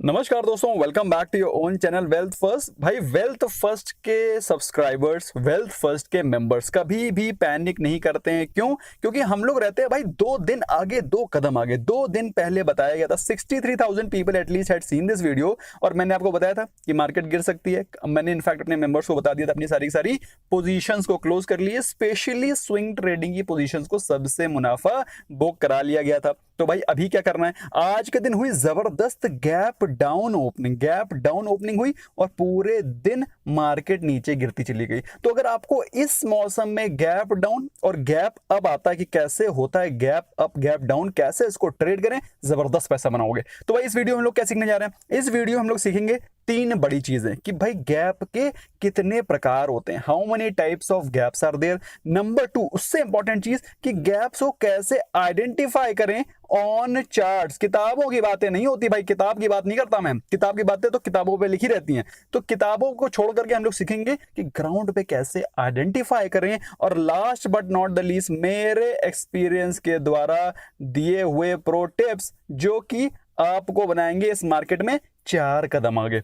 नमस्कार दोस्तों, welcome back to your own channel wealth first. भाई वेल्थ फर्स्ट के सब्सक्राइबर्स, वेल्थ फर्स्ट के मेंबर्स कभी भी पैनिक नहीं करते हैं। क्यों? क्योंकि हम लोग रहते हैं भाई 2 दिन आगे, 2 कदम आगे। 2 दिन पहले बताया गया था 63,000 people at least had seen this video, और मैंने आपको बताया था कि मार्केट गिर सकती है। मैंने इनफैक्ट अपने मेंबर्स को बता दिया था, अपनी सारी पोजीशंस को क्लोज कर लिए, स्पेशली स्विंग ट्रेडिंग की पोजीशंस को सबसे मुनाफा बुक करा लिया गया था। तो भाई अभी क्या करना है? आज के दिन हुई जबरदस्त गैप डाउन ओपनिंग हुई और पूरे दिन मार्केट नीचे गिरती चली गई। तो अगर आपको इस मौसम में गैप डाउन और गैप अप आता है कि कैसे होता है गैप अप गैप डाउन, कैसे इसको ट्रेड करें, जबरदस्त पैसा बनाओगे। तो भाई इस वीडियो में हम लोग क्या सीखने जा रहे हैं? इस वीडियो में हम लोग सीखेंगे 3 बड़ी चीजें कि भाई गैप के कितने प्रकार होते हैं, how many types of gaps are there. Number 2, उससे इंपॉर्टेंट चीज कि गैप्स को कैसे आइडेंटिफाई करें ऑन चार्ट्स। किताबों की बातें नहीं होती भाई, किताब की बात नहीं करता मैं, किताब की बातें तो किताबों पे लिखी रहती हैं। तो किताबों को छोड़ करके हम लोग सीखेंगे कि ग्राउंड पे कैसे आइडेंटिफाई करें। और last but not the least, मेरे एक्सपीरियंस के द्वारा दिए हुए प्रो टिप्स जो कि आपको बनाएंगे इस मार्केट में 4 कदम आगे।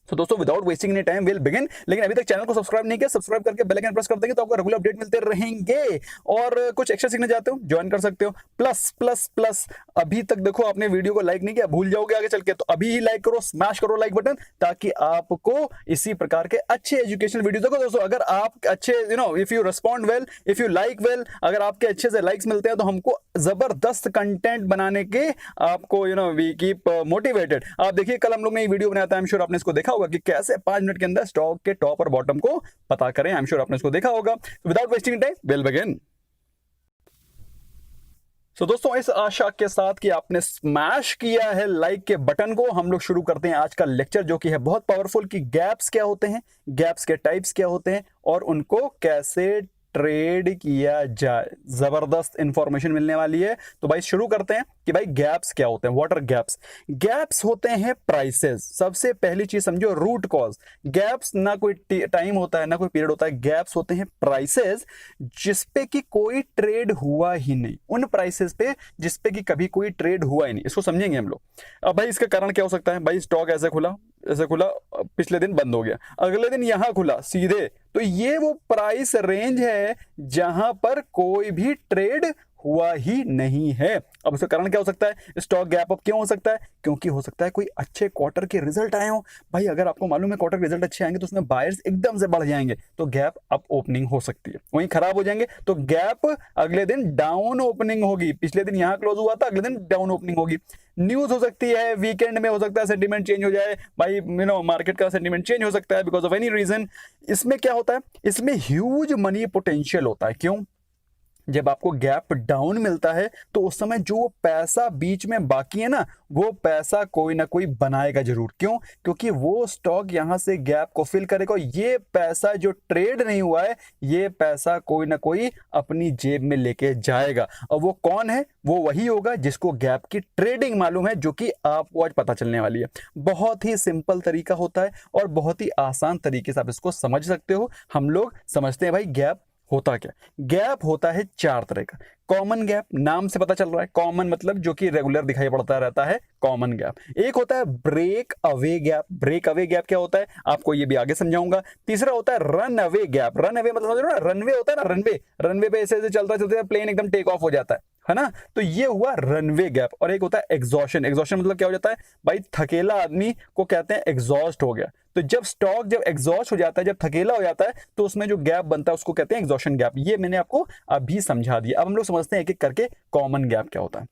तो दोस्तों without wasting any time will begin. लेकिन अभी तक चैनल को सब्सक्राइब नहीं किया, सब्सक्राइब करके बेल आइकन प्रेस कर देंगे तो आपको रेगुलर अपडेट मिलते रहेंगे। और कुछ एक्स्ट्रा सीखना चाहते हो ज्वाइन कर सकते हो। प्लस प्लस प्लस अभी तक देखो आपने वीडियो को लाइक नहीं किया, भूल जाओगे आगे चल के, तो अभी ही लाइक करो, स्मैश करो लाइक बटन, ताकि आपको इसी प्रकार के अच्छे एजुकेशनल वीडियो देखो। दोस्तों अगर आप अच्छे if you respond well, if you like well, अगर आपके अच्छे से लाइक्स मिलते हैं तो हमको जबरदस्त कंटेंट बनाने के आपको वी कीप मोटिवेटेड। आप देखिए कल हम लोग ने ये वीडियो बनाया था, आई एम श्योर आपने इसको देखा होगा कि कैसे 5 मिनट के अंदर स्टॉक के टॉप और बॉटम को पता करें। आई एम श्योर आपने इसको देखा होगा। Without wasting time will begin. तो दोस्तों इस आशा के साथ कि आपने स्मैश किया है लाइक के बटन को, हम लोग शुरू करते हैं आज का लेक्चर जो कि है बहुत पावरफुल कि गैप्स क्या होते हैं, गैप्स के टाइप्स क्या होते हैं और उनको कैसे ट्रेड किया जाए। जबरदस्त इंफॉर्मेशन मिलने वाली है। तो भाई शुरू करते हैं कि भाई गैप्स क्या होते हैं। What are gaps? गैप्स होते हैं प्राइसेस। सबसे पहली चीज समझो, रूट कॉज। गैप्स ना कोई टाइम होता है ना कोई पीरियड होता है, गैप्स होते हैं प्राइसेस जिसपे कि कोई ट्रेड हुआ ही नहीं, उन प्राइसेस पे जिसपे कि कभी कोई ट्रेड हुआ ही नहीं। इसको समझेंगे हम लोग। अब भाई इसका कारण क्या हो सकता है? भाई स्टॉक ऐसे खुला, पिछले दिन बंद हो गया, अगले दिन यहां खुला सीधे, तो ये वो प्राइस रेंज है जहां पर कोई भी ट्रेड हुआ ही नहीं है। अब उसका कारण क्या हो सकता है? स्टॉक गैप अप क्यों हो सकता है? क्योंकि हो सकता है कोई अच्छे क्वार्टर के रिजल्ट आए हो। भाई अगर आपको मालूम है क्वार्टर के रिजल्ट अच्छे आएंगे तो उसमें बायर्स एकदम से बढ़ जाएंगे, तो गैप अप ओपनिंग हो सकती है। वहीं खराब हो जाएंगे तो गैप अगले दिन डाउन ओपनिंग होगी। पिछले दिन यहां क्लोज हुआ था, अगले दिन डाउन ओपनिंग होगी। न्यूज हो सकती है, वीकेंड में हो सकता है सेंटीमेंट चेंज हो जाए भाई, मार्केट का सेंटीमेंट चेंज हो सकता है बिकॉज ऑफ एनी रीजन। इसमें क्या होता है? इसमें ह्यूज मनी पोटेंशियल होता है। क्यों? जब आपको गैप डाउन मिलता है तो उस समय जो पैसा बीच में बाकी है ना, वो पैसा कोई ना कोई बनाएगा जरूर। क्यों? क्योंकि वो स्टॉक यहां से गैप को फिल करेगा। ये पैसा जो ट्रेड नहीं हुआ है, ये पैसा कोई ना कोई अपनी जेब में लेके जाएगा। और वो कौन है? वो वही होगा जिसको गैप की ट्रेडिंग मालूम है, जो कि आपको आज पता चलने वाली है। बहुत ही सिंपल तरीका होता है और बहुत ही आसान तरीके से आप इसको समझ सकते हो। हम लोग समझते हैं भाई गैप होता क्या। गैप होता है 4 तरह का। कॉमन गैप, नाम से पता चल रहा है, कॉमन मतलब जो कि रेगुलर दिखाई पड़ता रहता है, कॉमन गैप। एक होता है break away gap. Break away gap क्या होता है आपको ये भी आगे समझाऊंगा। तीसरा होता है run away gap. Run away मतलब समझ रहे हो ना, रनवे होता है ना, रनवे पे ऐसे चलता चलते प्लेन एकदम टेक ऑफ हो जाता है ना, तो ये हुआ रनवे गैप। और एक होता है एग्जॉशन। एग्जॉशन मतलब क्या हो जाता है भाई, थकेला आदमी को कहते हैं एग्जॉस्ट हो गया। तो जब स्टॉक जब एग्जॉस्ट हो जाता है, जब थकेला हो जाता है, तो उसमें जो गैप बनता है उसको कहते हैं एग्जॉशन गैप। ये मैंने आपको अभी समझा दिया। अब हम लोग समझते हैं एक एक करके कॉमन गैप क्या होता है।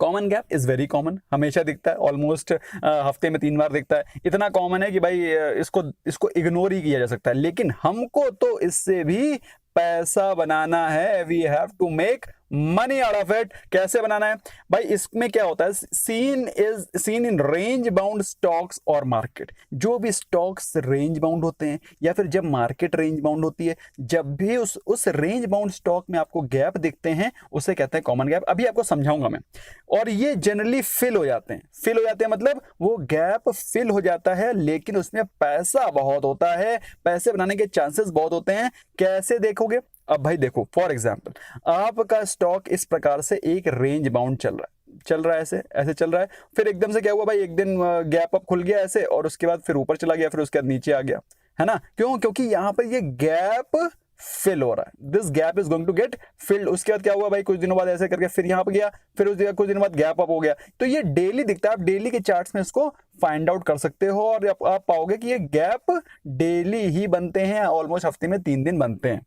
Common gap is very common, हमेशा दिखता है, ऑलमोस्ट हफ्ते में 3 बार दिखता है। इतना कॉमन है कि भाई इसको इग्नोर ही किया जा सकता है। लेकिन हमको तो इससे भी पैसा बनाना है। We have to make money out of it. कैसे बनाना है भाई? इसमें क्या होता है, seen in range bound stocks और मार्केट। जो भी स्टॉक्स रेंज बाउंड होते हैं या फिर जब मार्केट रेंज बाउंड होती है, जब भी उस रेंज बाउंड स्टॉक में आपको गैप दिखते हैं, उसे कहते हैं कॉमन गैप। अभी आपको समझाऊंगा मैं। और ये जनरली फिल हो जाते हैं मतलब वो गैप फिल हो जाता है, लेकिन उसमें पैसा बहुत होता है, पैसे बनाने के चांसेस बहुत होते हैं। कैसे देखोगे? अब भाई देखो फॉर एग्जांपल आपका स्टॉक इस प्रकार से एक रेंज बाउंड चल रहा है ऐसे ऐसे चल रहा है, फिर एकदम से क्या हुआ भाई, एक दिन गैप अप खुल गया ऐसे और उसके बाद फिर ऊपर चला गया, फिर उसके बाद नीचे आ गया, है ना। क्यों? क्योंकि यहाँ पर ये गैप फिल हो रहा है, this gap is going to get filled. उसके बाद क्या हुआ भाई, कुछ दिनों बाद ऐसे करके फिर यहाँ पे गया, फिर उस कुछ दिनों बाद गैप अप हो गया। तो ये डेली दिखता है, आप डेली के चार्ट्स में इसको फाइंड आउट कर सकते हो और आप पाओगे कि ये गैप डेली ही बनते हैं, ऑलमोस्ट हफ्ते में 3 दिन बनते हैं।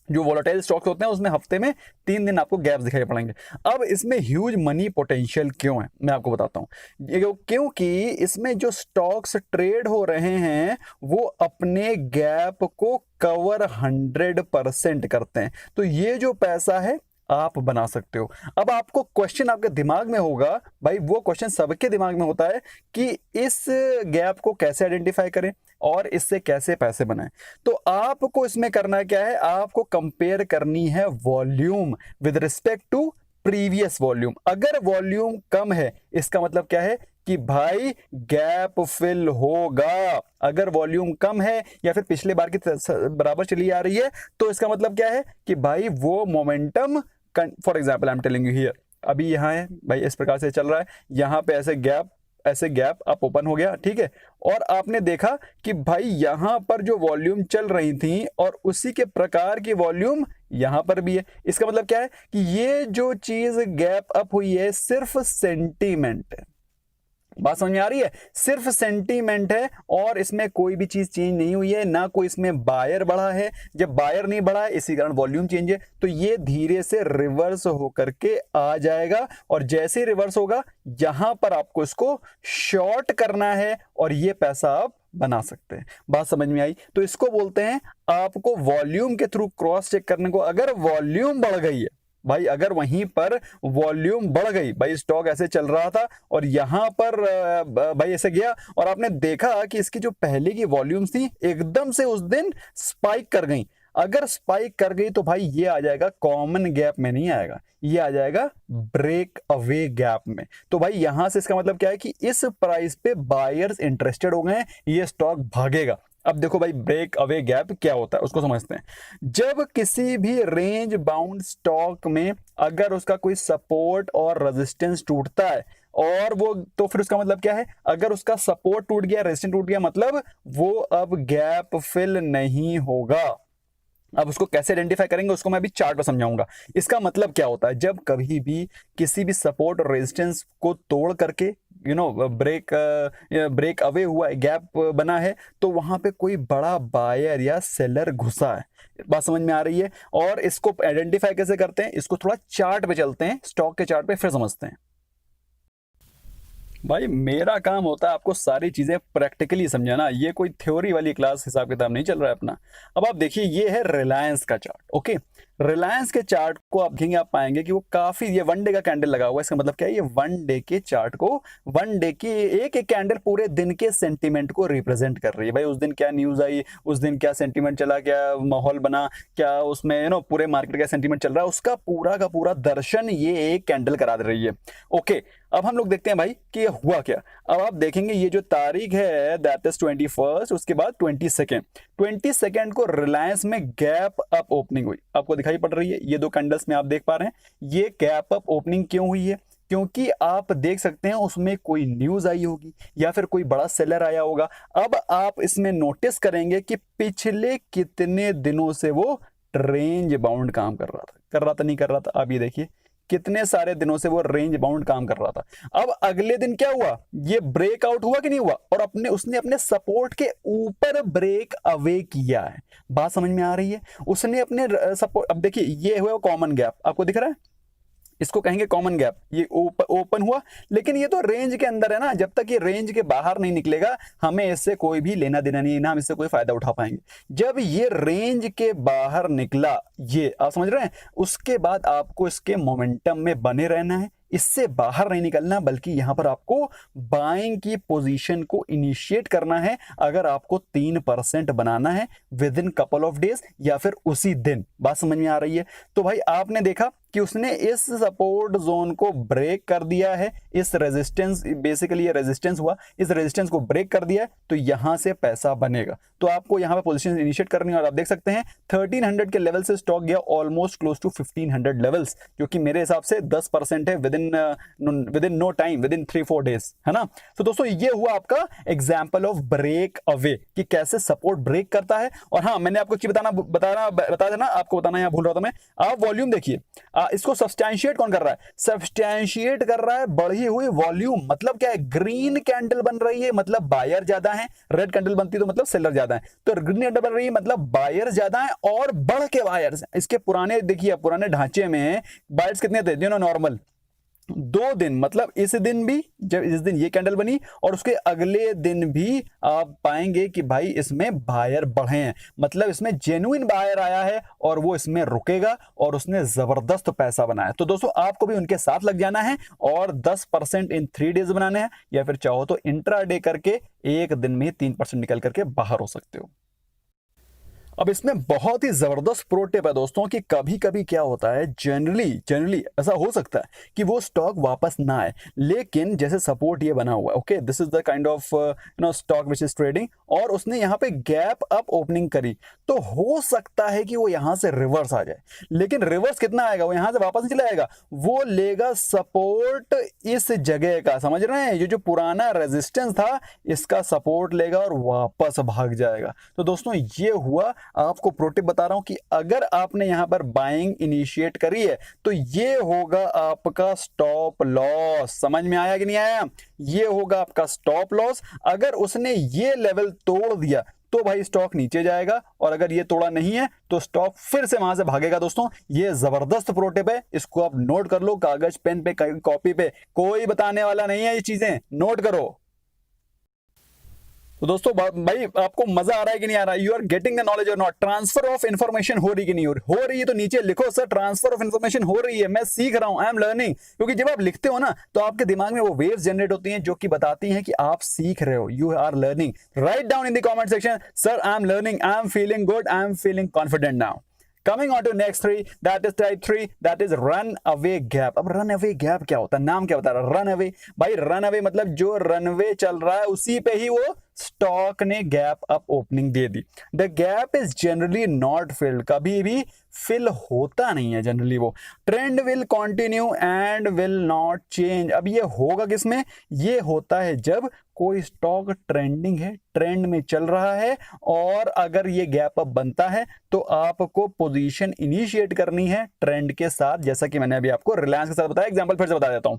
जो वोलेटाइल स्टॉक्स होते हैं उसमें हफ्ते में 3 दिन आपको गैप्स दिखाई पड़ेंगे। अब इसमें ह्यूज मनी पोटेंशियल क्यों है, मैं आपको बताता हूं। क्योंकि इसमें जो स्टॉक्स ट्रेड हो रहे हैं वो अपने गैप को कवर 100% करते हैं। तो ये जो पैसा है आप बना सकते हो। अब आपको क्वेश्चन आपके दिमाग में होगा, भाई वो क्वेश्चन सबके दिमाग में होता है कि इस गैप को कैसे आइडेंटिफाई करें और इससे कैसे पैसे बनाएं। तो आपको इसमें करना क्या है, आपको कंपेयर करनी है volume with respect to previous volume. अगर वॉल्यूम कम है इसका मतलब क्या है कि भाई गैप फिल होगा। अगर वॉल्यूम कम है या फिर पिछले बार की बराबर चली आ रही है तो इसका मतलब क्या है कि भाई वो momentum, for example I am telling you here, अभी यहाँ है भाई इस प्रकार से चल रहा है, यहाँ पे ऐसे गैप अप ओपन हो गया, ठीक है। और आपने देखा कि भाई यहां पर जो वॉल्यूम चल रही थी और उसी के प्रकार की वॉल्यूम यहां पर भी है। इसका मतलब क्या है कि ये जो चीज गैप अप हुई है सिर्फ सेंटीमेंट है। बात समझ में आ रही है? सिर्फ सेंटीमेंट है और इसमें कोई भी चीज चेंज नहीं हुई है, ना कोई इसमें बायर बढ़ा है। जब बायर नहीं बढ़ा है इसी कारण वॉल्यूम चेंज है, तो ये धीरे से रिवर्स होकर के आ जाएगा और जैसे ही रिवर्स होगा यहां पर आपको इसको शॉर्ट करना है और ये पैसा आप बना सकते हैं। बात समझ में आई? तो इसको बोलते हैं आपको वॉल्यूम के थ्रू क्रॉस चेक करने को। अगर वॉल्यूम बढ़ गई है भाई, अगर वहीं पर वॉल्यूम बढ़ गई, भाई स्टॉक ऐसे चल रहा था और यहां पर भाई ऐसे गया और आपने देखा कि इसकी जो पहले की वॉल्यूम्स थी एकदम से उस दिन स्पाइक कर गई। अगर स्पाइक कर गई तो भाई ये आ जाएगा कॉमन गैप में, नहीं आएगा, ये आ जाएगा ब्रेक अवे गैप में। तो भाई यहां से इसका मतलब क्या है कि इस प्राइस पे बायर्स इंटरेस्टेड हो गए हैं, ये स्टॉक भागेगा। अब देखो भाई ब्रेक अवे गैप क्या होता है उसको समझते हैं। जब किसी भी रेंज बाउंड स्टॉक में अगर उसका कोई सपोर्ट और रेजिस्टेंस टूटता है और वो, तो फिर उसका मतलब क्या है, अगर उसका सपोर्ट टूट गया, रेजिस्टेंस टूट गया, मतलब वो अब गैप फिल नहीं होगा। अब उसको कैसे आइडेंटिफाई करेंगे उसको मैं अभी चार्ट पर समझाऊंगा। इसका मतलब क्या होता है, जब कभी भी किसी भी सपोर्ट और रेजिस्टेंस को तोड़ करके ब्रेक अवे हुआ है, गैप बना है, तो वहां पे कोई बड़ा बायर या सेलर घुसा है। बात समझ में आ रही है? और इसको आइडेंटिफाई कैसे करते हैं, इसको थोड़ा चार्ट पे चलते हैं, स्टॉक के चार्ट पे फिर समझते हैं। भाई मेरा काम होता है आपको सारी चीजें प्रैक्टिकली समझाना, ये कोई थ्योरी वाली क्लास हिसाब किताब नहीं चल रहा है अपना। अब आप देखिए ये है रिलायंस का चार्ट। ओके, रिलायंस के चार्ट को आप देखेंगे, आप पाएंगे कि वो काफी, ये 1 डे का कैंडल लगा हुआ है। इसका मतलब क्या है, ये 1 डे के चार्ट को, 1 डे की एक एक कैंडल पूरे दिन के सेंटीमेंट को रिप्रेजेंट कर रही है। भाई उस दिन क्या न्यूज आई, उस दिन क्या सेंटीमेंट चला, क्या माहौल बना, क्या उसमें पूरे मार्केट का सेंटीमेंट चल रहा है, उसका पूरा का पूरा दर्शन ये एक कैंडल करा दे रही है। ओके, अब हम लोग देखते हैं भाई कि ये हुआ क्या। अब आप देखेंगे ये जो तारीख है दैट इज 21, उसके बाद 22 को रिलायंस में गैप अप ओपनिंग हुई, आपको दिखाई पड़ रही है। ये 2 कैंडल्स में आप देख पा रहे हैं ये गैप अप ओपनिंग क्यों हुई है, क्योंकि आप देख सकते हैं उसमें कोई न्यूज आई होगी या फिर कोई बड़ा सेलर आया होगा। अब आप इसमें नोटिस करेंगे कि पिछले कितने दिनों से वो रेंज बाउंड काम कर रहा था नहीं कर रहा था। अब ये देखिए कितने सारे दिनों से वो रेंज बाउंड काम कर रहा था। अब अगले दिन क्या हुआ, ये ब्रेकआउट हुआ कि नहीं हुआ, और उसने अपने सपोर्ट के ऊपर ब्रेक अवे किया है। बात समझ में आ रही है? उसने अपने सपोर्ट, अब देखिए ये हुआ कॉमन गैप, आपको दिख रहा है, इसको कहेंगे कॉमन गैप। ये ओपन हुआ लेकिन ये तो रेंज के अंदर है ना, जब तक ये रेंज के बाहर नहीं निकलेगा हमें इससे कोई भी लेना देना नहीं है, ना हम इससे कोई फायदा उठा पाएंगे। जब ये रेंज के बाहर निकला, ये आप समझ रहे हैं, उसके बाद आपको इसके मोमेंटम में बने रहना है, इससे बाहर नहीं निकलना, बल्कि यहां पर आपको बाइंग की पोजीशन को इनिशिएट करना है अगर आपको 3% बनाना है with in couple of days या फिर उसी दिन। बात समझ में आ रही है? तो भाई आपने देखा कि उसने इस सपोर्ट जोन को ब्रेक कर दिया है, इस रेजिस्टेंस, बेसिकली ये रेजिस्टेंस हुआ, इस रेजिस्टेंस को ब्रेक कर दिया है, तो यहां से पैसा बनेगा। तो आपको यहां पे पोजीशन इनिशिएट करनी है और आप देख सकते हैं 1300 के लेवल से स्टॉक गया ऑलमोस्ट क्लोज टू 1500 लेवल्स, जो कि मेरे हिसाब से 10% है within no time, within 3-4 days, है ना। तो दोस्तों ये हुआ आपका एग्जांपल ऑफ ब्रेक अवे कि कैसे सपोर्ट ब्रेक करता है। और हाँ, मैंने आपको बता देना, आपको बताना यहाँ भूल रहा था मैं। आप वॉल्यूम देखिए, इसको सब्सटैंशिएट कौन कर रहा है? सब्सटैंशिएट कर रहा है बढ़ी हुई वॉल्यूम। मतलब क्या है? ग्रीन कैंडल बन रही है मतलब बायर ज्यादा है, रेड कैंडल बनती तो मतलब सेलर ज्यादा है। तो ग्रीन कैंडल बन रही है मतलब बायर ज्यादा है और बढ़ के बायर्स। इसके पुराने देखिए, पुराने ढांचे में बायर्स कितने थे? नॉर्मल 2 दिन, मतलब इस दिन भी, जब इस दिन ये कैंडल बनी और उसके अगले दिन भी आप पाएंगे कि भाई इसमें बायर बढ़े हैं, मतलब इसमें जेन्युइन बायर आया है और वो इसमें रुकेगा और उसने जबरदस्त पैसा बनाया। तो दोस्तों आपको भी उनके साथ लग जाना है और 10% इन 3 डेज बनाने हैं, या फिर चाहो तो इंट्राडे करके एक दिन में 3% निकल करके बाहर हो सकते हो। अब इसमें बहुत ही जबरदस्त प्रो टिप है दोस्तों कि कभी कभी क्या होता है, जनरली ऐसा हो सकता है कि वो स्टॉक वापस ना आए, लेकिन जैसे सपोर्ट ये बना हुआ है, okay, this is the kind of stock which is trading, और उसने यहाँ पे गैप अप ओपनिंग करी, तो हो सकता है कि वो यहां से रिवर्स आ जाए। लेकिन रिवर्स कितना आएगा? वो यहां से वापस नहीं चला आएगा, वो लेगा सपोर्ट इस जगह का, समझ रहे हैं? ये जो पुराना रेजिस्टेंस था इसका सपोर्ट लेगा और वापस भाग जाएगा। तो दोस्तों ये हुआ, आपको प्रो टिप बता रहा हूं कि अगर आपने यहां पर बाइंग इनिशिएट करी है तो ये होगा आपका स्टॉप लॉस। समझ में आया कि नहीं आया? ये होगा आपका स्टॉप लॉस। अगर उसने ये लेवल तोड़ दिया तो भाई स्टॉक नीचे जाएगा, और अगर ये तोड़ा नहीं है तो स्टॉक फिर से वहां से भागेगा। दोस्तों ये जबरदस्त प्रो टिप है, इसको आप नोट कर लो, कागज पेन पे कॉपी पे, कोई बताने वाला नहीं है, ये चीजें नोट करो। तो दोस्तों भाई आपको मजा आ रहा है कि नहीं आ रहा है? You are getting the knowledge or not? Transfer of information हो रही कि नहीं हो रही है? तो नीचे लिखो सर ट्रांसफर ऑफ इन्फॉर्मेशन हो रही है, मैं सीख रहा हूं, आई एम लर्निंग। क्योंकि जब आप लिखते हो ना तो आपके दिमाग में वो वेव्स जनरेट होती हैं जो कि बताती हैं कि आप सीख रहे हो, you are learning. Write down in the comment section, sir I am learning, I am feeling good, I am feeling confident now. Coming on to next 3, that is type 3, that is run away gap। अब run away gap क्या होता है? नाम क्या बता रहा है? run away। भाई run away मतलब जो रनवे चल रहा है उसी पे ही वो स्टॉक ने gap up opening they the. The gap is generally not filled, कभी भी फिल होता नहीं है जनरली वो। Trend will continue and will not change. अब ये होगा किसमें? ये होता है जब कोई स्टॉक ट्रेंडिंग है, ट्रेंड में चल रहा है, और अगर ये गैप अप बनता है तो आपको पोजीशन इनिशिएट करनी है ट्रेंड के साथ, जैसा कि मैंने अभी आपको रिलायंस के साथ बताया। एग्जांपल फिर से बता देता हूं।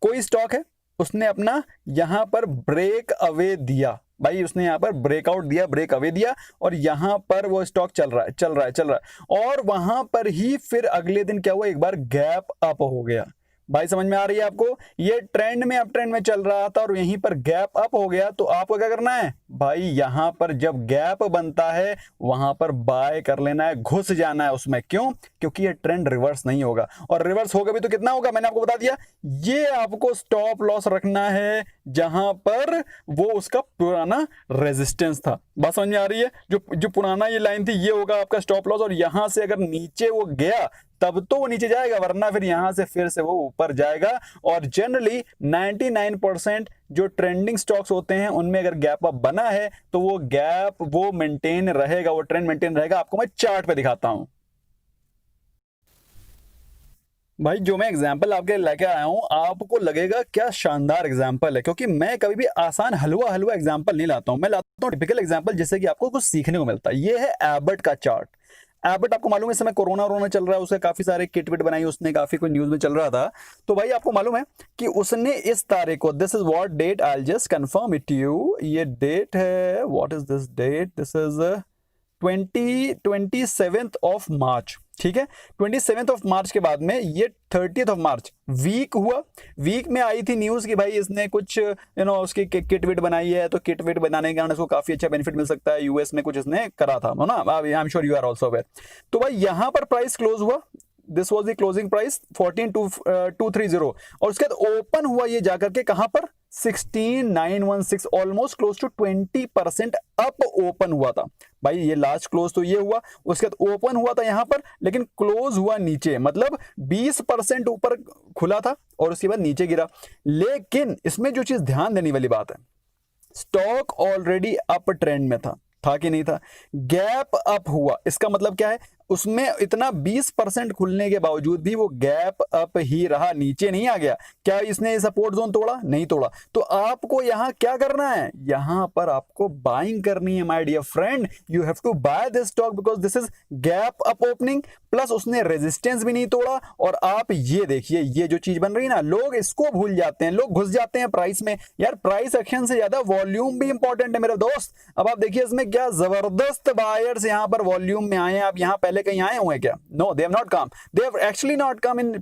कोई स्टॉक है, उसने अपना यहां पर ब्रेक अवे दिया, भाई उसने यहां पर ब्रेकआउट दिया, ब्रेक अवे दिया, और यहां पर वो स्टॉक चल रहा है, और वहां पर ही फिर अगले दिन क्या हुआ? एक बार गैप अप हो गया। भाई समझ में आ रही है आपको? ये ट्रेंड में, अप ट्रेंड में चल रहा था और यहीं पर गैप अप हो गया, तो आपको क्या करना है भाई? यहां पर जब गैप बनता है वहां पर बाय कर लेना है, घुस जाना है उसमें। क्यों? क्योंकि ये ट्रेंड रिवर्स नहीं होगा, और रिवर्स होगा भी तो कितना होगा? मैंने आपको बता दिया, ये आपको स्टॉप लॉस रखना है जहां पर वो उसका पुराना रेजिस्टेंस था। बात समझ में आ रही है? जो पुराना ये लाइन थी ये होगा आपका स्टॉप लॉस, और यहां से अगर नीचे वो गया तब तो वो नीचे जाएगा, वरना फिर यहां से फिर से वो ऊपर जाएगा। और जनरली 99% जो ट्रेंडिंग स्टॉक्स होते हैं उनमें अगर गैप अप बना है तो वो गैप वो मेंटेन रहेगा, वो ट्रेंड मेंटेन रहेगा। आपको मैं चार्ट पे दिखाता हूं। भाई जो मैं एग्जाम्पल आपके लेके आया हूं, आपको लगेगा क्या शानदार एग्जाम्पल है, क्योंकि मैं कभी भी आसान हलवा एग्जाम्पल नहीं लाता हूं, मैं लाता हूं टिपिकल एग्जाम्पल जिससे कि आपको कुछ सीखने को मिलता है। ये है एबट का चार्ट। एबट आपको मालूम है इस समय कोरोना चल रहा है, उसके काफी सारे किट विट बनाई उसने, काफी कुछ न्यूज में चल रहा था। तो भाई आपको मालूम है कि उसने इस तारीख को, this is what date, I will just confirm it you, ये डेट है, what is this date, this is 27th of March, ठीक है। 27th ऑफ मार्च के बाद में ये 30th ऑफ मार्च वीक हुआ। वीक में आई थी न्यूज कि भाई इसने कुछ उसकी किट विट बनाई है, तो किट विट बनाने के कारण इसको काफी अच्छा बेनिफिट मिल सकता है, यूएस में कुछ इसने करा था ना, I am sure you are also aware. तो भाई यहां पर प्राइस क्लोज हुआ, this was the closing price 14,230, और उसके बाद ओपन हुआ ये जाकर के कहां पर? 16,916, almost close to 20% up open हुआ था। भाई ये लास्ट क्लोज तो ये हुआ, उसके बाद ओपन हुआ था यहां पर, लेकिन क्लोज हुआ नीचे, मतलब 20% ऊपर खुला था और उसके बाद नीचे गिरा। लेकिन इसमें जो चीज ध्यान देने वाली बात है, स्टॉक ऑलरेडी अप ट्रेंड में था कि नहीं था? गैप अप हुआ, इसका मतलब क्या है, उसमें इतना 20% खुलने के बावजूद भी वो गैप अप ही रहा, नीचे नहीं आ गया। क्या इसने सपोर्ट जोन तोड़ा? नहीं तोड़ा। तो आपको यहां क्या करना है, यहां पर आपको बाइंग करनी है my dear friend. You have to buy this stock because this is gap up opening, plus उसने रेजिस्टेंस भी नहीं तोड़ा। और आप ये देखिए, ये जो चीज बन रही है ना, लोग इसको भूल जाते हैं, लोग घुस जाते हैं प्राइस में। यार प्राइस एक्शन से ज्यादा वॉल्यूम भी इंपॉर्टेंट है मेरे दोस्त। अब आप देखिए इसमें क्या जबरदस्त बायर्स यहां पर वॉल्यूम में आए हैं। आप यहां पहले कहीं आए हुए क्या? No, they have not come, they have actually not come in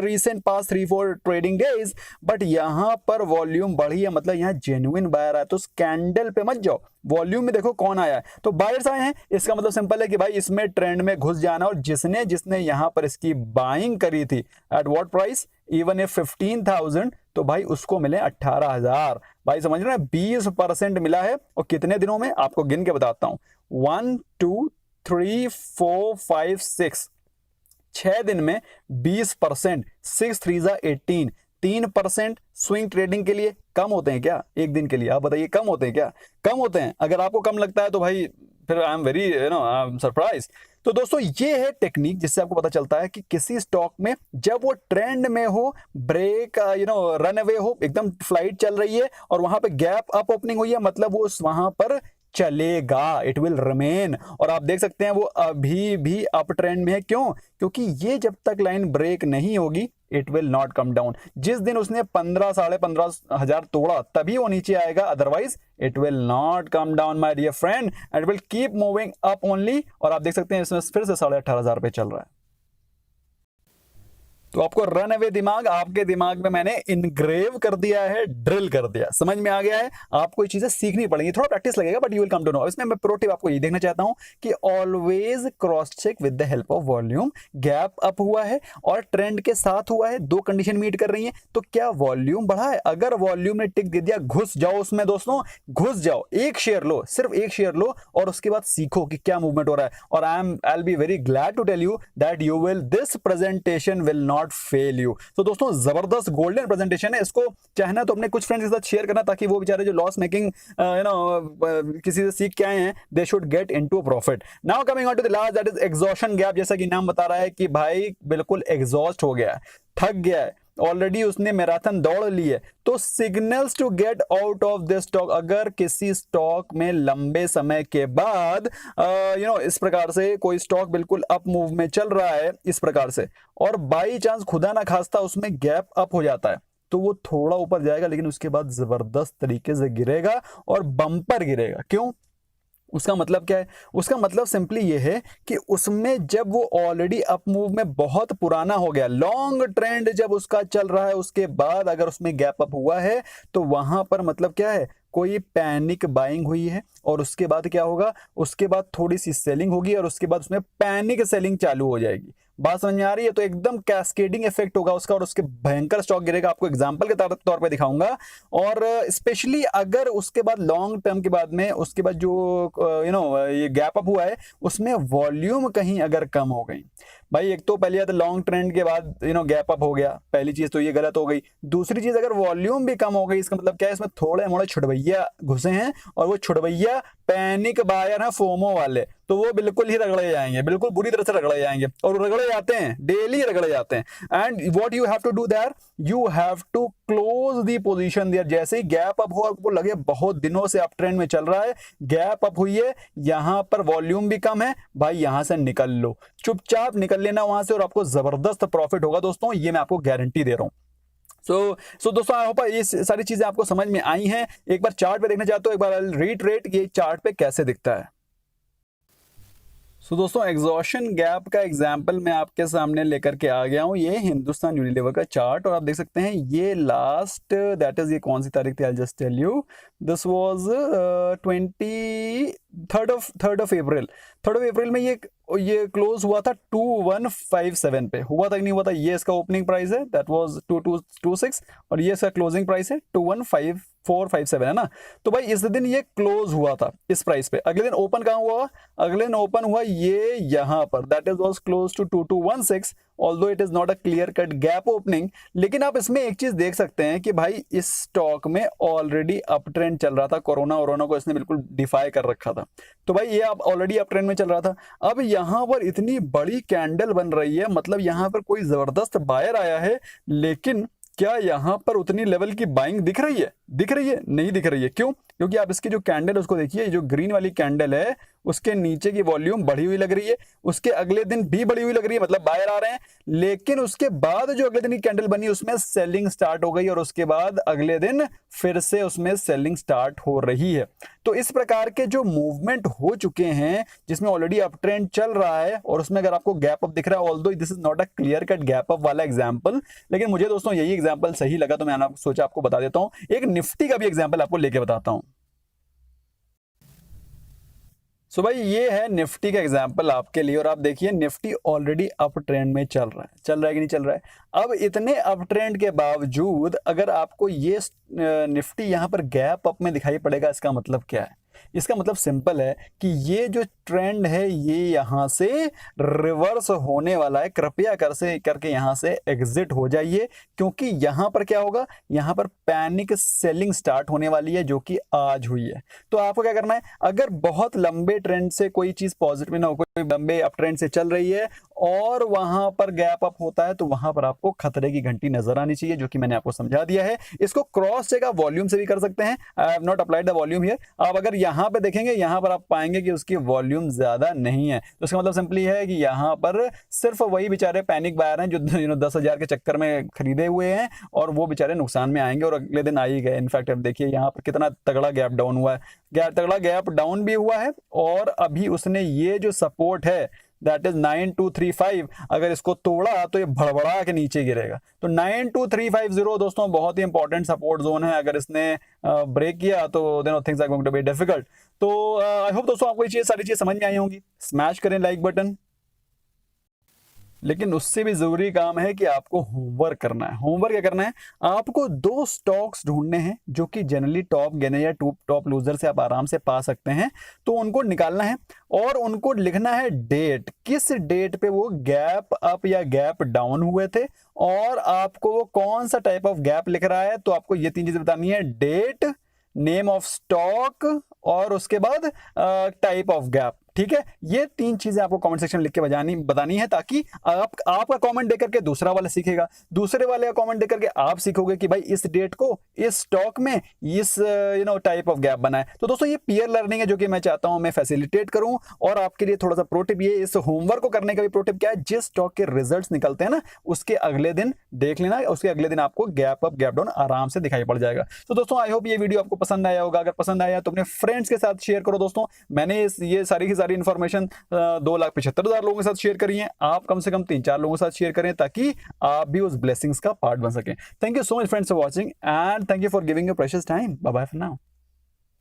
recent past 3-4 trading days, but यहां पर वॉल्यूम बढ़ी है, मतलब यहां जेन्युइन बायर आया। तो कैंडल पे मत जाओ, वॉल्यूम में देखो कौन आया है। तो बायर्स आए हैं, इसका मतलब सिंपल है कि भाई इसमें ट्रेंड में घुस जाना। और जिसने यहां पर इसकी बाइंग करी थी at what price, even a 15,000, तो भाई उसको मिले 18,000। भाई समझ रहे हैं, 20% मिला है। और कितने दिनों में, आपको गिन के बताता हूं, 1 2 3 4 5 6, 6 दिन में 20%, 6 3 18, 3% स्विंग ट्रेडिंग के लिए कम होते हैं क्या एक दिन के लिए? आप बताइए, कम होते हैं क्या? कम होते हैं। अगर आपको कम लगता है तो भाई फिर I am very I am surprise. तो दोस्तों ये है टेक्निक जिससे आपको पता चलता है कि किसी स्टॉक में जब वो ट्रेंड में हो, ब्रेक रन अवे हो, एकदम फ्लाइट चल रही है और वहां पे गैप अप ओपनिंग हुई है, मतलब वो वहां पर चलेगा, इट विल रिमेन। और आप देख सकते हैं वो अभी भी अप ट्रेंड में है। क्यों? क्योंकि ये जब तक लाइन ब्रेक नहीं होगी, it will not come down. जिस दिन उसने 15 साढ़े 15,000 तोड़ा तभी वो नीचे आएगा, otherwise it will not come down my dear friend, it will keep moving up only. और आप देख सकते हैं इसमें फिर से 18,500 पे चल रहा है। तो आपको रन अवे दिमाग, आपके दिमाग में मैंने इनग्रेव कर दिया है, ड्रिल कर दिया, समझ में आ गया है। आपको ये चीजें सीखनी पड़ेंगी, थोड़ा प्रैक्टिस लगेगा, but you will come to know. इसमें मैं प्रो टिप आपको ये देखना चाहता हूं कि always cross check with the help of volume. Gap up हुआ है और ट्रेंड के साथ हुआ है, दो कंडीशन मीट कर रही है, तो क्या वॉल्यूम बढ़ा है? अगर वॉल्यूम ने टिक दे दिया, घुस जाओ उसमें दोस्तों, घुस जाओ, एक शेयर लो, सिर्फ एक शेयर लो और उसके बाद सीखो कि क्या मूवमेंट हो रहा है। और I be very glad to tell you that you will, this presentation will not fail you. तो दोस्तों जबरदस्त गोल्डन प्रेजेंटेशन है, इसको चाहना तो अपने कुछ फ्रेंड्स के साथ शेयर करना, ताकि वो बेचारे जो लॉस मेकिंग किसी से सीख के आए हैं, they should get into profit. Now coming on to the last, that is exhaustion gap. जैसा कि नाम बता रहा है कि भाई बिल्कुल एग्जॉस्ट हो गया है, थक गया है, ऑलरेडी उसने मैराथन दौड़ ली है। तो signals to get out of this stock, अगर किसी स्टॉक में लंबे समय के बाद इस प्रकार से कोई स्टॉक बिल्कुल अप मूव में चल रहा है इस प्रकार से, और बाई चांस खुदा ना खास्ता उसमें गैप अप हो जाता है, तो वो थोड़ा ऊपर जाएगा, लेकिन उसके बाद जबरदस्त तरीके से गिरेगा और बम्पर गिरेगा। क्यों? उसका मतलब क्या है? उसका मतलब सिंपली ये है कि उसमें जब वो ऑलरेडी अप मूव में बहुत पुराना हो गया, लॉन्ग ट्रेंड जब उसका चल रहा है, उसके बाद अगर उसमें गैप अप हुआ है, तो वहां पर मतलब क्या है, कोई पैनिक बाइंग हुई है। और उसके बाद क्या होगा, उसके बाद थोड़ी सी सेलिंग होगी और उसके बाद उसमें पैनिक सेलिंग चालू हो जाएगी। बात समझ में आ रही है? तो एकदम कैस्केडिंग इफेक्ट होगा उसका और उसके भयंकर स्टॉक गिरेगा। आपको एग्जांपल के तौर पे दिखाऊंगा। और स्पेशली अगर उसके बाद लॉन्ग टर्म के बाद में उसके बाद जो ये गैप अप हुआ है, उसमें वॉल्यूम कहीं अगर कम हो गई, भाई एक तो पहले लॉन्ग ट्रेंड के बाद गैप अप हो गया, पहली चीज तो ये गलत हो गई। दूसरी चीज, अगर वॉल्यूम भी कम हो गई, इसका मतलब क्या है, इसमें थोड़े मोड़े छुड़वैया घुसे हैं और वो छुड़वैया पैनिक बायर है, फोमो वाले, तो वो बिल्कुल ही रगड़े जाएंगे, बिल्कुल बुरी तरह से रगड़े जाएंगे। और रगड़े जाते हैं, डेली रगड़े जाते हैं। And what you have to do there, you have to close the position there. जैसे ही गैप अप हो, आपको लगे बहुत दिनों से अप ट्रेंड में चल रहा है, गैप अप हुई है, यहां पर वॉल्यूम भी कम है, भाई यहां से निकल लो, चुपचाप निकल लेना वहां से, और आपको जबरदस्त प्रॉफिट होगा दोस्तों, ये मैं आपको गारंटी दे रहा हूं। सो दोस्तों आई होप ये सारी चीजें आपको समझ में आई हैं। एक बार चार्ट पे देखना चाहते हो, एक बार रीट्रेट ये चार्ट पे कैसे दिखता है। सो दोस्तों एग्जॉशन गैप का एग्जाम्पल मैं आपके सामने लेकर के आ गया हूँ। ये हिंदुस्तान यूनिलीवर का चार्ट और आप देख सकते हैं ये लास्ट दैट इज ये कौन सी तारीख थी, I just tell you, this was 3rd of April में ये क्लोज हुआ था 2157 पे, हुआ था कि नहीं हुआ था। ये इसका ओपनिंग प्राइस है दैट वाज 2226 और ये इसका क्लोजिंग प्राइस है 215,457 है ना। तो भाई इस दिन ये क्लोज हुआ था इस प्राइस पे। अगले दिन ओपन कहाँ हुआ? अगले दिन ओपन हुआ ये यहां पर, that is was close to 2216 although it is not a clear cut gap opening. लेकिन आप इसमें एक चीज देख सकते हैं कि भाई इस स्टॉक में ऑलरेडी अप ट्रेंड चल रहा था, कोरोना को इसने बिल्कुल डिफाई कर रखा था। तो भाई ये आप ऑलरेडी अप ट्रेंड में चल रहा था। अब यहां पर इतनी बड़ी कैंडल बन रही है, मतलब यहां पर कोई जबरदस्त बायर आया है, लेकिन क्या यहां पर उतनी लेवल की बाइंग दिख रही है? दिख रही है? नहीं दिख रही है। क्यों? क्योंकि आप इसकी जो कैंडल है उसको देखिए, जो ग्रीन वाली कैंडल है उसके नीचे की वॉल्यूम बढ़ी हुई लग रही है, उसके अगले दिन भी बढ़ी हुई लग रही है, मतलब बायर आ रहे हैं। लेकिन उसके बाद जो अगले दिन की कैंडल बनी उसमें सेलिंग स्टार्ट हो गई और उसके बाद अगले दिन फिर से उसमें सेलिंग स्टार्ट हो रही है। तो इस प्रकार के जो मूवमेंट हो चुके हैं जिसमें ऑलरेडी अप ट्रेंड चल रहा है और उसमें अगर आपको गैप अप दिख रहा है, although this is not a clear cut gap up वाला एग्जांपल, लेकिन मुझे दोस्तों यही एग्जांपल सही लगा तो मैंने सोचा आपको बता देता हूं। एक निफ्टी का भी एग्जांपल आपको लेके बताता हूं। सो भाई ये है निफ्टी का एग्जांपल आपके लिए और आप देखिए निफ्टी ऑलरेडी अप ट्रेंड में चल रहा है कि नहीं चल रहा है। अब इतने अप ट्रेंड के बावजूद अगर आपको ये निफ्टी यहां पर गैप अप में दिखाई पड़ेगा, इसका मतलब क्या है? इसका मतलब सिंपल है कि ये जो ट्रेंड है ये यहां से रिवर्स होने वाला है। कृपया करके यहां से एग्जिट हो जाइए, क्योंकि यहां पर क्या होगा, यहां पर पैनिक सेलिंग स्टार्ट होने वाली है जो कि आज हुई है। तो आपको क्या करना है, अगर बहुत लंबे ट्रेंड से कोई चीज पॉजिटिव ना हो, कोई लंबे अप ट्रेंड से चल रही है और वहां पर गैप अप होता है, तो वहां पर आपको खतरे की घंटी नजर आनी चाहिए, जो कि मैंने आपको समझा दिया है। इसको क्रॉस चेक आप वॉल्यूम से भी कर सकते हैं। I have not applied the volume here. आप अगर यहां पे देखेंगे, यहां पर आप पाएंगे कि उसकी वॉल्यूम ज्यादा नहीं है। तो इसका मतलब सिंपली है कि यहां पर सिर्फ वही बेचारे पैनिक बायर हैं जो 10,000 के चक्कर में खरीदे हुए हैं और वो बेचारे नुकसान में आएंगे और अगले दिन आ ही गए। इनफैक्ट अब देखिए यहां पर कितना तगड़ा गैप डाउन हुआ है, तगड़ा गैप डाउन भी हुआ है और अभी उसने ये जो सपोर्ट है दैट इज 9235, अगर इसको तोड़ा तो ये भड़बड़ा के नीचे गिरेगा। तो 92350 दोस्तों बहुत ही इंपॉर्टेंट सपोर्ट जोन है। अगर इसने ब्रेक किया तो then things are going to be difficult. तो आई होप दोस्तों आपको ये सारी चीज समझ में आई होंगी। स्मैश करें लाइक बटन, लेकिन उससे भी जरूरी काम है कि आपको होमवर्क करना है। होमवर्क क्या करना है, आपको 2 स्टॉक्स ढूंढने हैं जो कि जनरली टॉप गेनर या टॉप लूजर से आप आराम से पा सकते हैं। तो उनको निकालना है और उनको लिखना है डेट, किस डेट पे वो गैप अप या गैप डाउन हुए थे और आपको वो कौन सा टाइप ऑफ गैप लिख रहा है। तो आपको ये 3 चीजें बतानी है, डेट, नेम ऑफ स्टॉक और उसके बाद टाइप ऑफ गैप। ठीक है, ये 3 चीजें आपको कमेंट सेक्शन में लिख के बतानी है, ताकि आपका कमेंट देकर के दूसरा वाला सीखेगा, दूसरे वाले का कमेंट देकर के आप सीखोगे कि भाई इस डेट को इस स्टॉक में इस टाइप ऑफ गैप बना है। तो दोस्तों ये पीयर लर्निंग है जो कि मैं चाहता हूं मैं फैसिलिटेट करूं। और आपके लिए थोड़ा सा प्रो टिप, ये इस होमवर्क को करने का भी प्रो टिप क्या है, जिस स्टॉक के रिजल्ट्स निकलते हैं ना उसके अगले दिन देख लेना, उसके अगले दिन आपको गैप अप गैप डाउन आराम से दिखाई पड़ जाएगा। तो दोस्तों आई होप ये वीडियो आपको पसंद आया होगा। अगर पसंद आया तो अपने फ्रेंड्स के साथ शेयर करो दोस्तों। मैंने ये सारी की सारी इन्फॉर्मेशन 2,75,000 लोगों के साथ शेयर करी है, आप कम से कम 3-4 लोगों के साथ शेयर करें ताकि आप भी उस ब्लेसिंग्स का पार्ट बन सकें। Thank you so much friends for watching and thank you for giving your precious time. Bye bye for now.